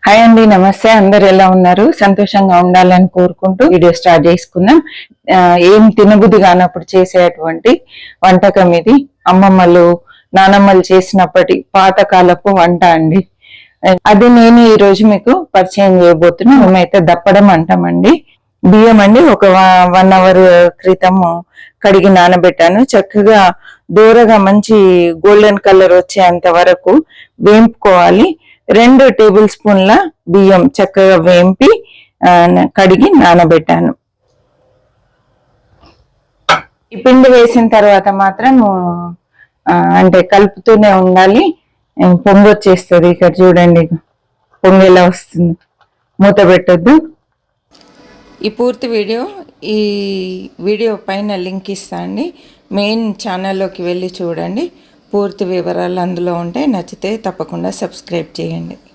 Hi అండి, నమస్తే. అందరు ఎలా ఉన్నారు? సంతోషంగా ఉండాలని కోరుకుంటూ వీడియో స్టార్ట్ చేసుకుందాం. ఏం తినబుద్ధి కానప్పుడు చేసేటువంటి వంటకం ఇది. అమ్మమ్మలు నానమ్మలు చేసినప్పటి పాతకాలపు వంట అండి. అది నేను ఈ రోజు మీకు పరిచయం చేయబోతున్నా. మేమైతే దప్పడం అంటామండి. బియ్యం అండి ఒక 1 అవర్ క్రితం కడిగి నానబెట్టాను. చక్కగా దూరగా మంచి గోల్డెన్ కలర్ వచ్చేంత వరకు వేంపుకోవాలి. 2 టేబుల్ స్పూన్ల బియ్యం చక్కగా వేంపి కడిగి నానబెట్టాను. ఈ పిండి వేసిన తర్వాత మాత్రం అంటే కలుపుతూనే ఉండాలి. పొంగొచ్చేస్తుంది. ఇక్కడ చూడండి, పొంగెలా వస్తుంది. మూత పెట్టొద్దు. ఈ పూర్తి ఈ వీడియో పైన లింక్ ఇస్తా అండి. మెయిన్ ఛానల్లోకి వెళ్ళి చూడండి. పూర్తి వివరాలు అందులో ఉంటాయి. నచ్చితే తప్పకుండా సబ్స్క్రైబ్ చేయండి.